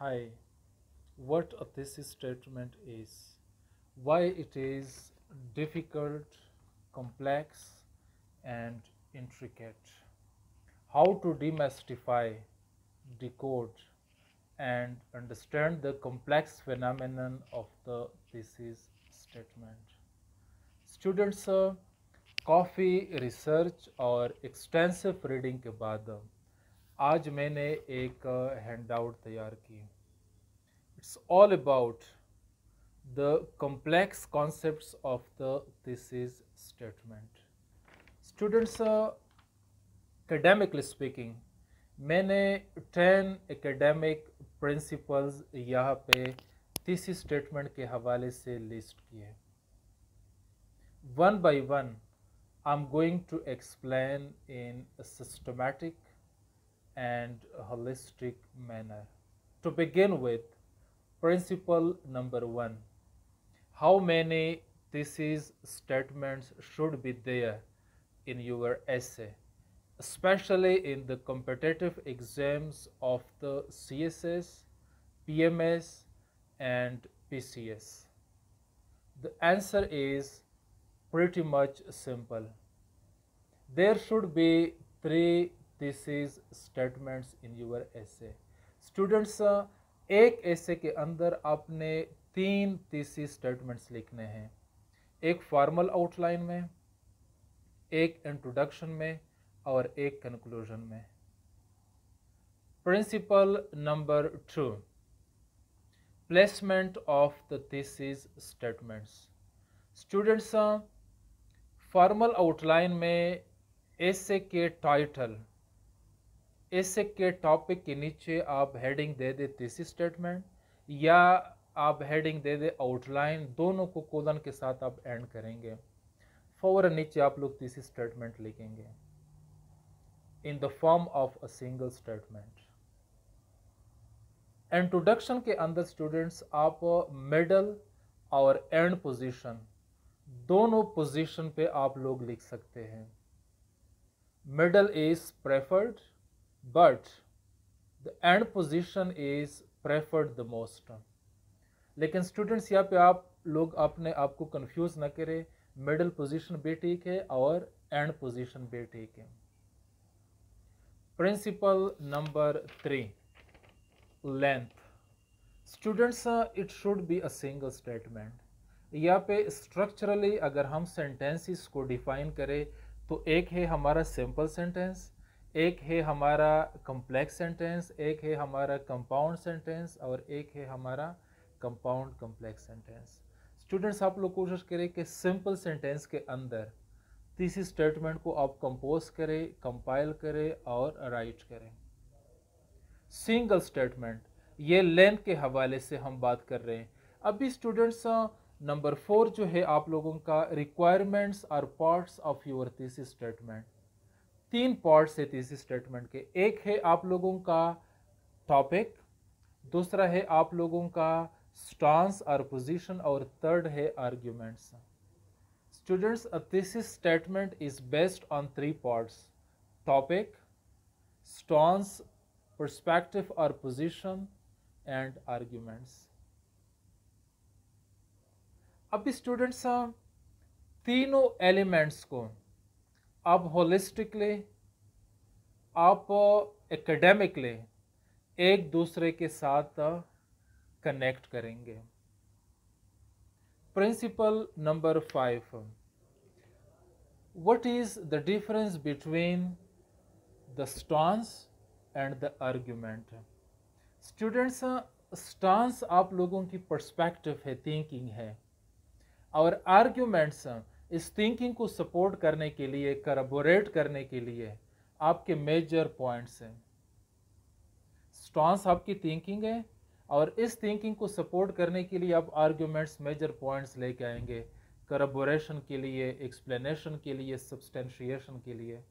Hi, what a thesis statement is, why it is difficult, complex, and intricate, how to demystify, decode, and understand the complex phenomenon of the thesis statement. Students, काफ़ी research और extensive reading के बाद आज मैंने एक handout तैयार की. It's all about the complex concepts of the thesis statement. Students, academically speaking, मैंने 10 academic principles यहाँ पे thesis statement के हवाले से लिस्ट किए. One by one, I'm going to explain in a systematic and holistic manner. To begin with, principle number one. How many thesis statements should be there in your essay, especially in the competitive exams of the CSS, PMS, and PCS? The answer is pretty much simple. There should be 3 thesis statements in your essay. Students, एक essay के अंदर आपने 3 thesis statements लिखने हैं. एक formal outline में, एक introduction में और एक कंक्लूजन में. Principle number 2, placement of the thesis statements. Students, formal outline में एसे के टाइटल, एसे के टॉपिक के नीचे आप हेडिंग दे दे thesis स्टेटमेंट, या आप हेडिंग दे दे आउटलाइन, दोनों को कोलन के साथ आप एंड करेंगे. फौरन नीचे आप लोग thesis स्टेटमेंट लिखेंगे in the form of a single statement. Introduction के अंदर स्टूडेंट्स आप मिडल और एंड पोजीशन, दोनों पोजीशन पे आप लोग लिख सकते हैं. Middle is preferred but the end position is preferred the most. लेकिन स्टूडेंट्स यहाँ पे आप लोग अपने आप को कंफ्यूज ना करें, मिडल पोजीशन भी ठीक है और एंड पोजीशन भी ठीक है. Principle number 3, length. Students, it should be a single statement. यहाँ पे स्ट्रक्चरली अगर हम सेंटेंसेस को डिफाइन करें तो एक है हमारा सिंपल सेंटेंस, एक है हमारा कम्प्लेक्स सेंटेंस, एक है हमारा कंपाउंड सेंटेंस और एक है हमारा कंपाउंड कम्प्लेक्स सेंटेंस. स्टूडेंट्स, आप लोग कोशिश करें कि सिंपल सेंटेंस के अंदर thesis स्टेटमेंट को आप कंपोज करें, कंपाइल करें और राइट करें. सिंगल स्टेटमेंट, ये लेंथ के हवाले से हम बात कर रहे हैं. अभी स्टूडेंट्स, नंबर 4 जो है आप लोगों का रिक्वायरमेंट्स और parts of your thesis statement. 3 parts है thesis स्टेटमेंट के. एक है आप लोगों का टॉपिक, दूसरा है आप लोगों का स्टांस और पोजीशन और थर्ड है arguments. Students, a thesis statement is based on 3 parts: topic, stance, perspective or position, and arguments. अब स्टूडेंट्स, तीनों एलिमेंट्स को आप होलिस्टिकली, आप एकेडमिकली एक दूसरे के साथ कनेक्ट करेंगे. Principle number 5, what is the difference between the stance and the argument. Students, stance आप लोगों की पर्सपेक्टिव है, थिंकिंग है, और आर्ग्यूमेंट्स इस थिंकिंग को सपोर्ट करने के लिए, करबोरेट करने के लिए आपके मेजर पॉइंट्स हैं. स्टांस आपकी थिंकिंग है और इस थिंकिंग को सपोर्ट करने के लिए आप आर्ग्यूमेंट्स, मेजर पॉइंट्स लेके आएंगे, करबोरेशन के लिए, एक्सप्लेनेशन के लिए, सब्सटेंशिएशन के लिए.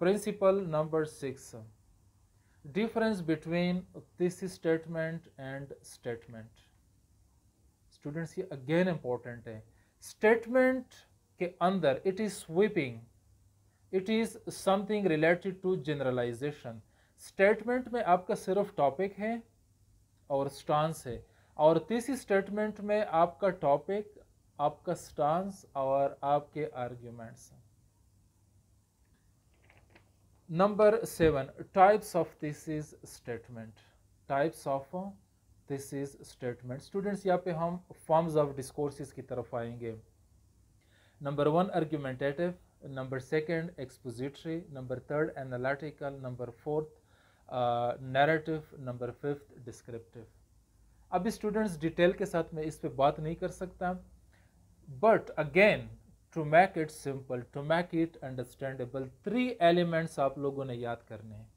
Principle number 6, difference between thesis statement and statement. Students, ये अगेन इंपॉर्टेंट है. स्टेटमेंट के अंदर it is sweeping, it is something related to generalisation. Statement में आपका सिर्फ टॉपिक है और स्टांस है, और तीसरी स्टेटमेंट में आपका टॉपिक, आपका स्टांस और आपके arguments. Number 7, types of thesis statement. Types of thesis statement. Students यहाँ पे हम फॉर्म्स ऑफ डिस्कोर्सेस की तरफ आएंगे। Number 1 argumentative, number 2 expository, number 3 analytical, number 4 narrative, number 5 descriptive. अभी स्टूडेंट्स डिटेल के साथ मैं इस पे बात नहीं कर सकता, but again to make it simple, to make it understandable, 3 elements आप लोगों ने याद करने हैं।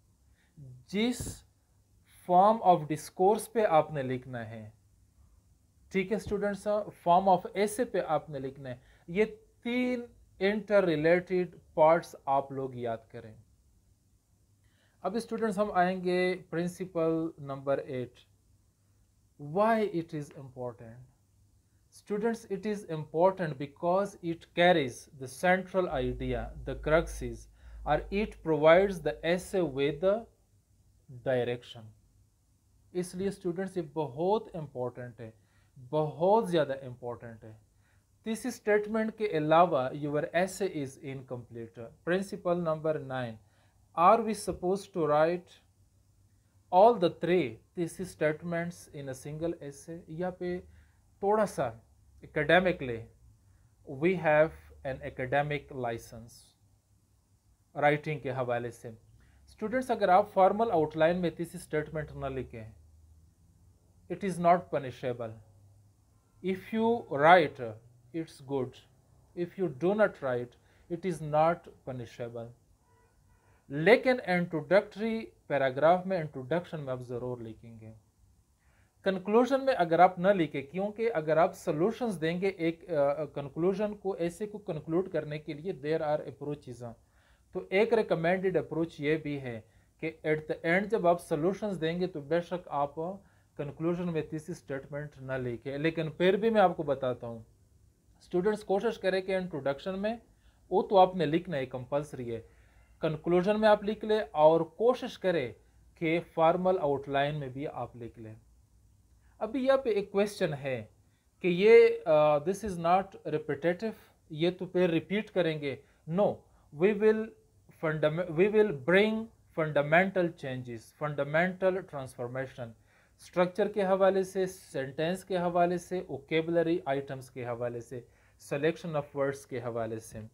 जिस फॉर्म ऑफ डिस्कोर्स पे आपने लिखना है, ठीक है स्टूडेंट्स, फॉर्म ऑफ ऐसे पे आपने लिखना है, ये 3 इंटर रिलेटेड पार्ट्स आप लोग याद करें। अब स्टूडेंट्स हम आएंगे principle number 8, why it is important. Students, it is important because it carries the central idea, the cruxes, or it provides the essay with the direction. इसलिए स्टूडेंट्स ये बहुत इंपॉर्टेंट है, बहुत ज़्यादा इंपॉर्टेंट है। दिस स्टेटमेंट के अलावा your essay is incomplete. Principle number 9, are we supposed to write all the 3 thesis statements in a single essay? यहाँ पे थोड़ा सा academically we have an academic license writing के हवाले से। स्टूडेंट्स, अगर आप फॉर्मल आउटलाइन में तीसरी स्टेटमेंट न लिखें, it is not punishable. If you right it's good, if you do not right it is not punishable. लेकिन इंट्रोडक्टरी पैराग्राफ में, इंट्रोडक्शन में आप ज़रूर लिखेंगे। कंक्लूजन में अगर आप न लिखे, क्योंकि अगर आप सॉल्यूशंस देंगे एक कंक्लूजन को, ऐसे को कंक्लूड करने के लिए देयर आर अप्रोचेस, तो एक रिकमेंडेड अप्रोच ये भी है कि एट द एंड जब आप सॉल्यूशंस देंगे तो बेशक आप कंक्लूजन में तीसरी स्टेटमेंट न लिखे। लेकिन फिर भी मैं आपको बताता हूँ स्टूडेंट्स, कोशिश करें कि इंट्रोडक्शन में वो तो आपने लिखना है, कंपल्सरी है, कंक्लूजन में आप लिख ले, और कोशिश करें कि फॉर्मल आउटलाइन में भी आप लिख लें। अभी यहाँ पे एक क्वेश्चन है कि ये दिस इज नॉट रिपीटेटिव, ये तो फिर रिपीट करेंगे? No, we will bring fundamental changes, fundamental transformation, structure के हवाले से, सेंटेंस के हवाले से, वोकेबुलरी आइटम्स के हवाले से, सिलेक्शन ऑफ वर्ड्स के हवाले से।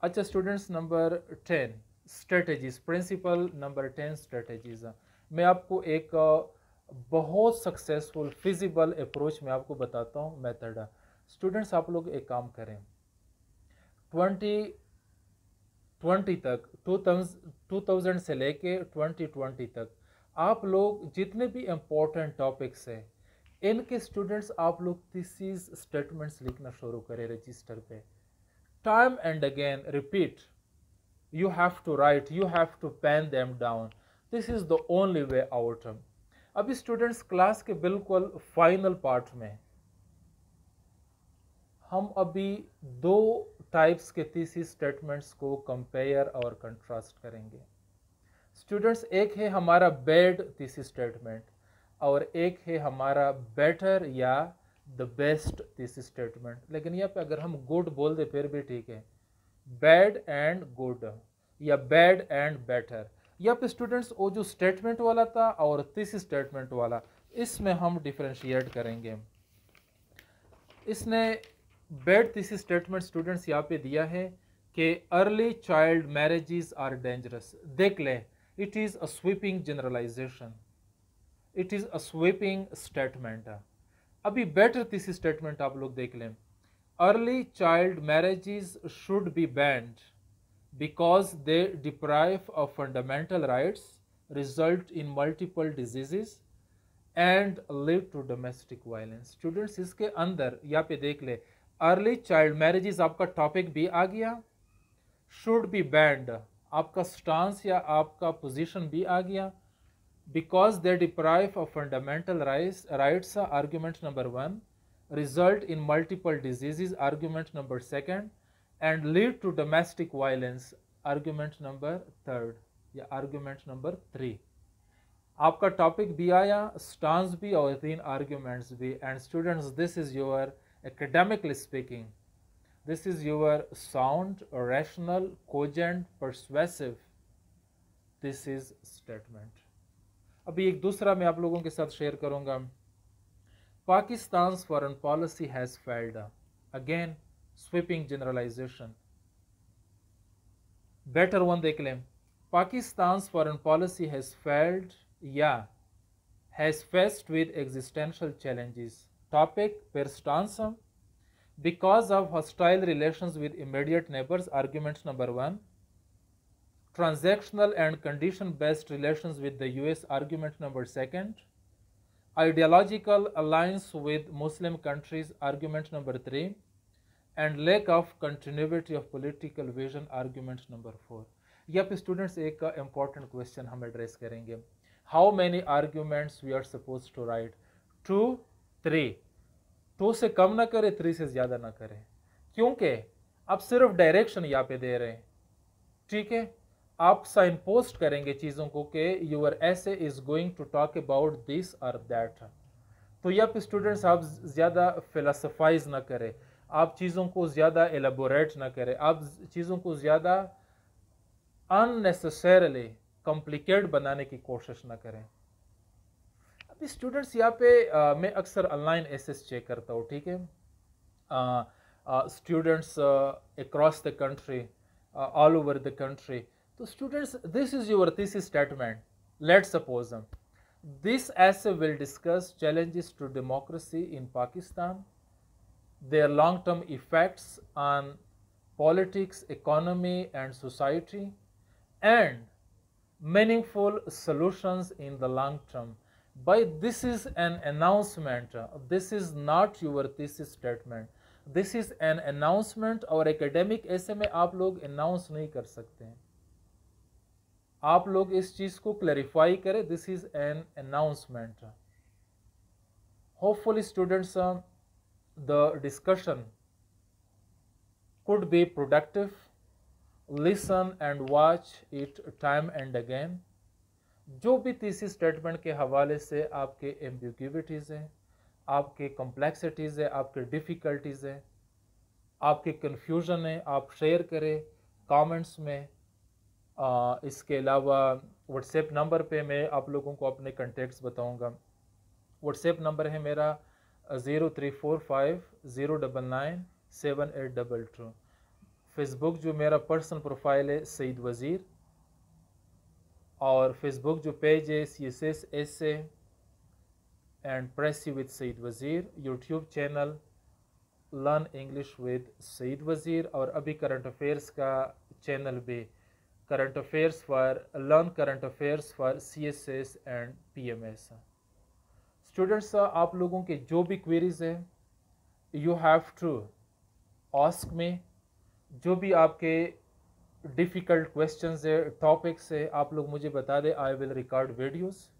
अच्छा students, number 10 strategies, principle number 10 strategies. मैं आपको एक बहुत सक्सेसफुल फिजिबल अप्रोच में आपको बताता हूँ, मेथड। स्टूडेंट्स, आप लोग एक काम करें, 2020 तक, 2000 से लेके 2020 तक आप लोग जितने भी इम्पोर्टेंट टॉपिक्स हैं, इनके स्टूडेंट्स आप लोग थीसिस स्टेटमेंट्स लिखना शुरू करें रजिस्टर पे। Time and again repeat, you have to write, you have to pen them down, this is the only way out. अभी स्टूडेंट्स, क्लास के बिल्कुल फाइनल पार्ट में हम अभी 2 टाइप्स के थीसिस स्टेटमेंट्स को कंपेयर और कंट्रास्ट करेंगे। स्टूडेंट्स, एक है हमारा बैड थीसिस स्टेटमेंट और एक है हमारा बेटर या द बेस्ट थीसिस स्टेटमेंट। लेकिन यहाँ पे अगर हम गुड बोल दे फिर भी ठीक है, बैड एंड गुड या बैड एंड बेटर। यहाँ पे स्टूडेंट्स वो जो स्टेटमेंट वाला था और थीसिस स्टेटमेंट वाला, इसमें हम डिफरेंशिएट करेंगे। इसने बैड थीसिस स्टेटमेंट स्टूडेंट्स यहाँ पे दिया है कि early child marriages are dangerous. देख ले, it is a sweeping generalisation, it is a sweeping statement. अभी बेटर थीसिस स्टेटमेंट आप लोग देख लें, early child marriages should be banned because they deprive of fundamental rights, result in multiple diseases and lead to domestic violence। Students, इसके अंदर यहाँ पे देख ले, अर्ली चाइल्ड मैरिजेस आपका टॉपिक भी आ गया, शुड बी बैंड आपका स्टांस या आपका पोजीशन भी आ गया, because they deprive of fundamental rights argument number 1, result in multiple diseases argument number 2, and lead to domestic violence argument number 3 या argument number 3। आपका टॉपिक भी आया, स्टांस भी और 3 आर्ग्यूमेंट्स भी। And students, this is your academically speaking, this is your sound, rational, cogent, persuasive, this is statement. अभी एक दूसरा मैं आप लोगों के साथ शेयर करूंगा। Pakistan's foreign policy has failed. Again, sweeping generalization. Better one देख लें। Pakistan's foreign policy has failed, yeah, has faced with existential challenges. Topic per stance. Because of hostile relations with immediate neighbors, argument number 1. Transactional and condition-based relations with the US, argument number 2. Ideological alliance with Muslim countries, argument number 3, and lack of continuity of political vision, argument number 4. यहाँ पे students एक important question हम address करेंगे। How many arguments we are suppose to write? 2, 3। 2 से कम ना करें, 3 से ज़्यादा ना करें, क्योंकि आप सिर्फ डायरेक्शन यहाँ पे दे रहे हैं। ठीक है, आप साइन पोस्ट करेंगे चीज़ों को कि your essay is going to talk about this और दैट। तो यहाँ पे स्टूडेंट्स आप ज़्यादा फिलोसफाइज ना करें, आप चीज़ों को ज़्यादा एलेबोरेट ना करें, आप चीज़ों को ज़्यादा अननेसेसरली कॉम्प्लिकेट बनाने की कोशिश ना करें। अभी स्टूडेंट्स यहाँ पे मैं अक्सर ऑनलाइन एसेस चेक करता हूँ। ठीक है, students across the country, all over the country. So students, this is your thesis statement. Let's suppose this essay will discuss challenges to democracy in Pakistan, their long-term effects on politics, economy and society, and meaningful solutions in the long term. But this is an announcement. This is not your thesis statement. This is an announcement और academic essay में आप लोग announce नहीं कर सकते हैं। आप लोग इस चीज को क्लैरिफाई करें। This is an announcement. Hopefully students, the discussion could be productive. Listen and watch it time and again. जो भी थीसिस स्टेटमेंट के हवाले से आपके एम्बिग्यूइटीज हैं, आपके कॉम्प्लेक्सिटीज है, आपके डिफिकल्टीज है, आपके कन्फ्यूजन है, आप शेयर करें कमेंट्स में। इसके अलावा व्हाट्सएप नंबर पे मैं आप लोगों को अपने कंटेक्ट्स बताऊंगा। व्हाट्सएप नंबर है मेरा 0345099782। फेसबुक जो मेरा पर्सनल प्रोफाइल है सईद वज़ीर, और फेसबुक जो पेज है CSS Essay and precis with Saeed Wazir. YouTube channel learn English with Saeed Wazir, और अभी करंट अफेयर्स का चैनल भी, current affairs for learn current affairs for CSS and PMS। Students, आप लोगों के जो भी क्वेरीज है you have to ask me. जो भी आपके डिफ़िकल्ट क्वेश्चंस है, टॉपिक्स है, आप लोग मुझे बता दें। I will record videos.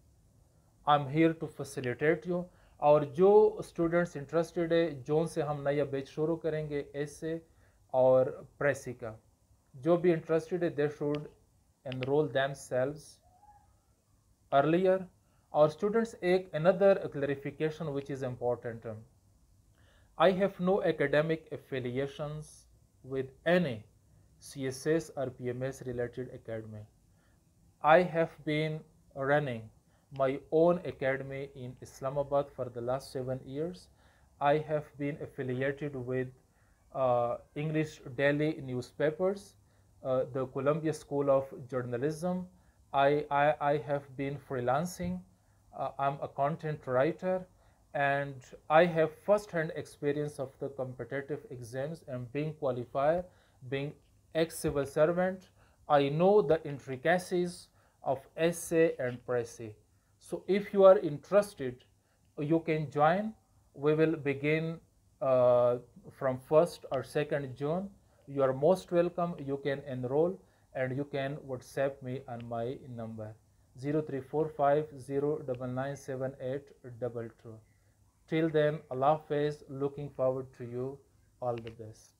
I am here to facilitate you. और जो स्टूडेंट्स इंटरेस्टेड है, जोन से हम नया बैच शुरू करेंगे एसे और प्रेसी का, जो भी इंटरेस्टेड है they should enrol themselves earlier. और स्टूडेंट्स, एक another clarification which is important, I have no academic affiliations with any CSS or PMS related academy. I have been running my own academy in Islamabad for the last 7 years. I have been affiliated with English daily newspapers, the Columbia School of Journalism. I have been freelancing. I'm a content writer, and I have first-hand experience of the competitive exams and being qualified, being ex-civil servant. I know the intricacies of essay and pressy. So if you are interested, you can join. We will begin from 1st or 2nd June. You are most welcome. You can enroll and you can WhatsApp me on my number 0345099782. Till then, Allah Hafiz, looking forward to you. All the best.